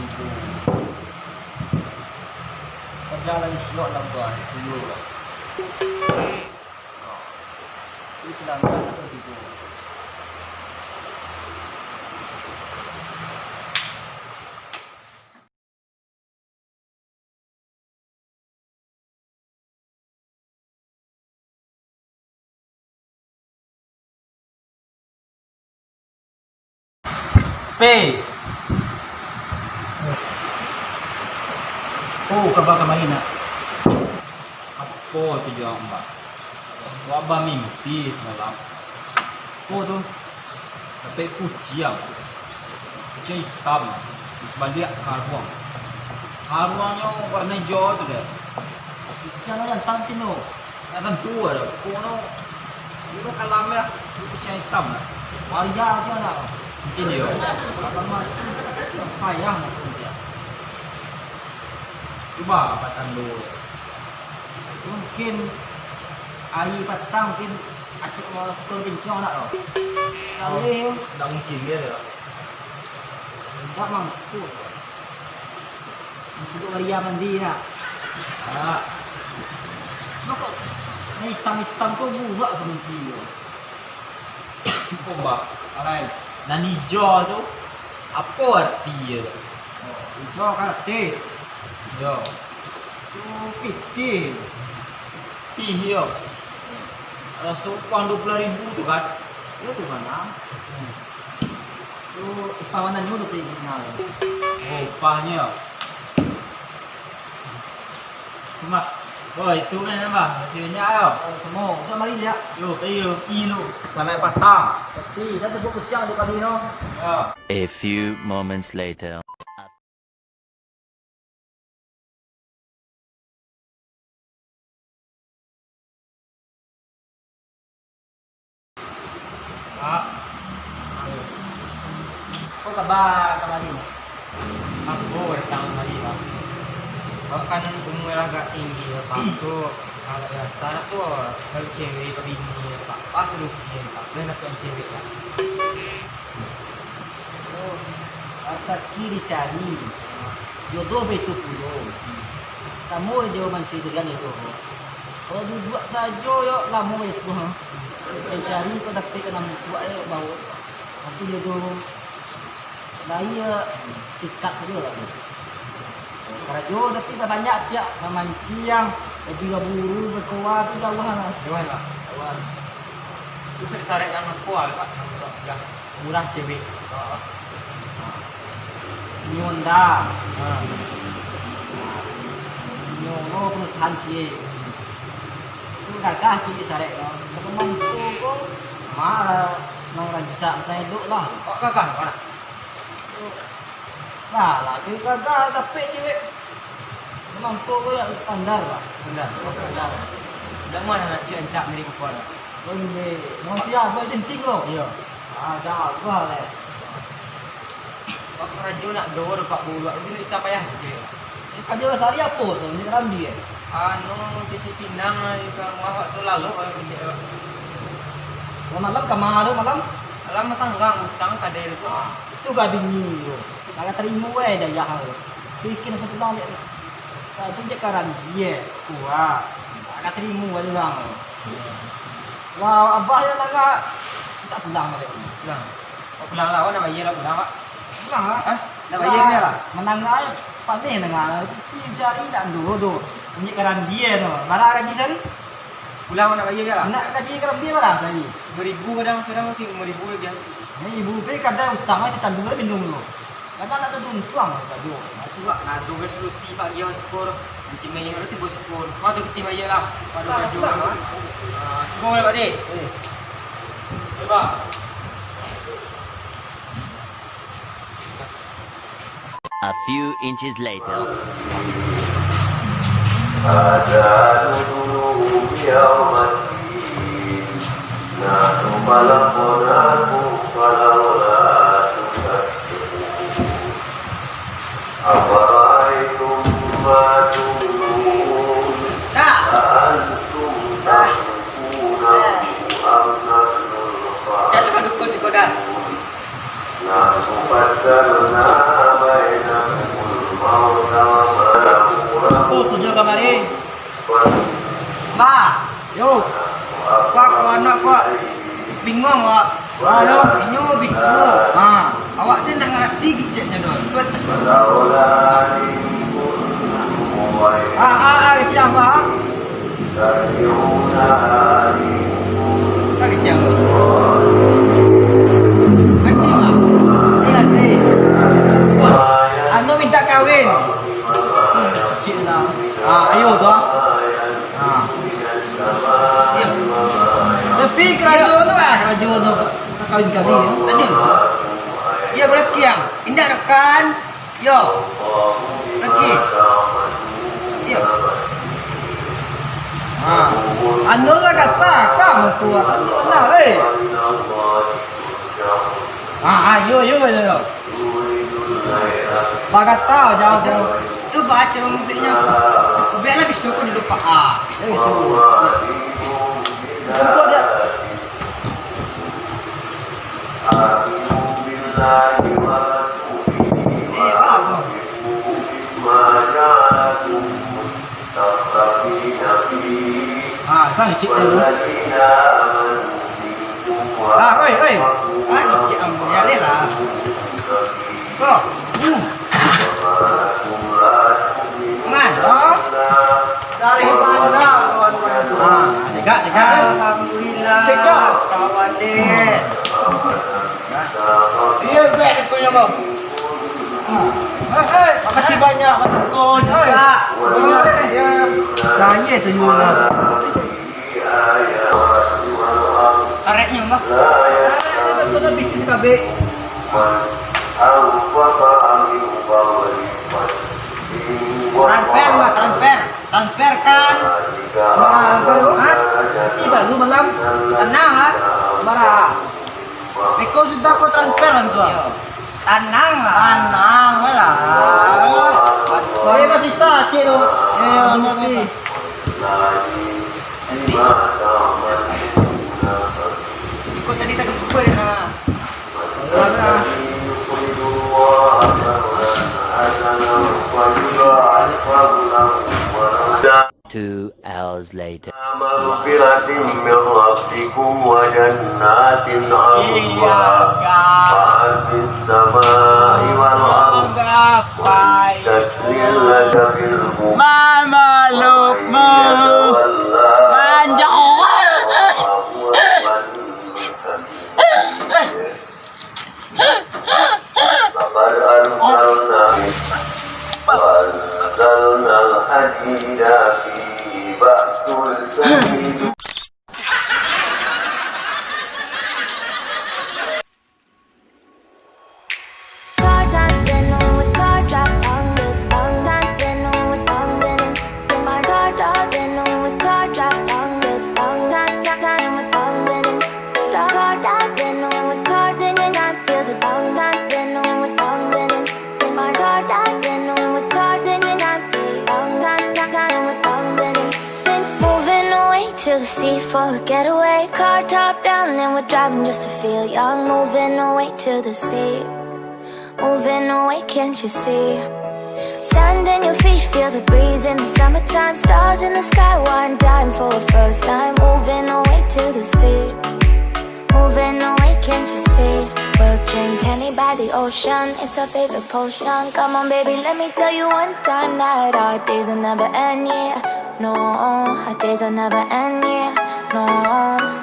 itu. Perjalanan slot lambat dulu lah. Itu langgar atau gitu. P. Oh, kabar kemarin nak. Apa tujuan mbak? Wabah mimpi semalam. Oh tu, tapi kucing hitam di sebalik haruang. Haruangnya warna hijau tu deh. Kucing yang tantin tu, yang tentu ada. Kono, itu kalamnya kucing hitam lah. Waria macam mana? Mungkin dia. Apa mah? Payah macam dia. Cuba katakan dulu. Mungkin air petang mungkin acik mau sekolah kencang nak tau. Kali Tak mungkin dia dah. tak mampu. Untuk Maria mandi nak. Ah. Maka ni hitam-hitam tu burak sementara tu. Apa mbak? Alai. Dan hijau tu apa arti dia? Oh, hijau kan teh. Hijau. Tu piti. Hijau. Ada sumpah 20.000 tu kan? Itu tu mana? Tu kawanan ni udah pergi kenal. Oh, upahnya. Cuma, oh itu kan mbak, hasilnya ayo. Semua, sama mari dia. Yo, ayo, ilu, sampai patang. Tapi saya sebut kecang tu kali no. Ya. A few moments later. Pak. Kau kabar kemarin? Aku datang tadi pak. Bahkan umur agak tinggi pak tu agak biasa tu kalau cewek ke bini pak pas solusi pak boleh nak cewek pak. Oh, rezeki dicari. Jodoh betul puluh. Semua dia mancing dengan itu. Kalau dibuat saja ya lama itu ha. Cari kau dapat kena musuh ayo bau. Nanti jodoh saya sikat saja lah. Kerajo tapi dah banyak tiap memancing yang juga buru berkuat tu jauhan lah. Jauhan pak. Jauhan. Tu saya sarik yang kuat pak. Yang murah cewek. Ni Honda. Ha. Ni perusahaan cie. Itu gagah cie sarik lah. Teman tu kau marah nang rancak saya duk lah. Kok kakak mana? Nah, lagi gagah tapi cewek. Memang tu kau yang standar lah. Benar. Standar. Dah mana nak cencak dari kuat. Oh ini, mau siapa buat jenting lo? Iya. Ada apa le? Pak Rajo nak dor pak bulu. Ini bisa payah cewek. Kan dia sehari apa so? Ini kan dia. Anu cuci pinang di rumah waktu lalu kalau dia Malam kemana malam? alam tanggang utang kader itu. Itu gak bingung yo. Kagak terima we dah ya hal. Bikin sebelah dia. Itu je karan dia. Kuat. Kagak terima we orang. Wah, abah ya naga tak pulang dia. Pulang. Oh, pulang lawan nak bayar lah pulang pak. Pulang lah. Hah? Nak bayar dia lah. Menang aja. Pandai dengar. Itu cari dan dulu tu. Ini karan dia tu. Mana gaji sehari? Pulang nak bayar dia lah. Nak gaji karan dia berapa sehari? 5,000 kadang mesti 5,000 lagi. Ini ibu pe kadang utang aja tandung bindung lo. Kadang nak tentu tuang saja. Masuk pak. Nah, tu ke solusi pak dia sepur. Encik main itu tiba sepur. Kau tu kita bayar lah. Pada baju. Sepur lah pak dek. Coba. A few inches later. أجعلهم يوم الدين نحن خلقناكم فلولا تصدقون أفرأيتم ما تمنون أأنتم تخلقونه أم نحن الخالقون نحن قدرنا بينهم Halo. Inyo bisu. Awak saya nak ngerti gicetnya dong. Buat Siang Pak. tak kecil. Ngerti tak? Ngerti. Anu minta kawin. Cik lah. Ayo tu. Ya. Tapi kerajaan tu lah, kerajaan tu kawin kami ya. Tanya tu. Ya berarti yang indah rekan. Yo. Lagi. Ya. Anu lah kata, kamu tu nah leh. Ayo. Bagat tahu jauh. Tu baca mobilnya. Biarlah bisu pun lupa. Bisu. Betul dia. Sang cik dulu. Oi. Cik ambo ya lah. Oh. Man. Dari mana kawan-kawan? Segak. Alhamdulillah. Segak. Kawan dek. Iya, baik dekonya kau. Makasih banyak dekon. Pak. Tanya tu juga. Karetnya mah. Sudah bikin sekabik. Transfer kan. Tiba lu malam. Tenang lah. Marah. Eko sudah kau transfer langsung. Tenang lah. Tenang lah. Masih tak cik tu. Nanti. Ikut tadi tak kumpul dah. Marah. 2 hours later. مغفرة من ربكم وجنات عرضها وعرض السماء والأرض وعدت للكافرين Mama lukmu manja لقد أنزلنا الحديد فيه بأس شديد to the sea for a getaway. Car top down and we're driving just to feel young. Moving away to the sea. Moving away, can't you see? Sand in your feet, feel the breeze in the summertime. Stars in the sky, one dime for a first time. Moving away to the sea. Moving away, can't you see? We'll drink honey by the ocean, it's our favorite potion. Come on baby, let me tell you one time that our days will never end, yeah. No, our days will never end, yeah. No.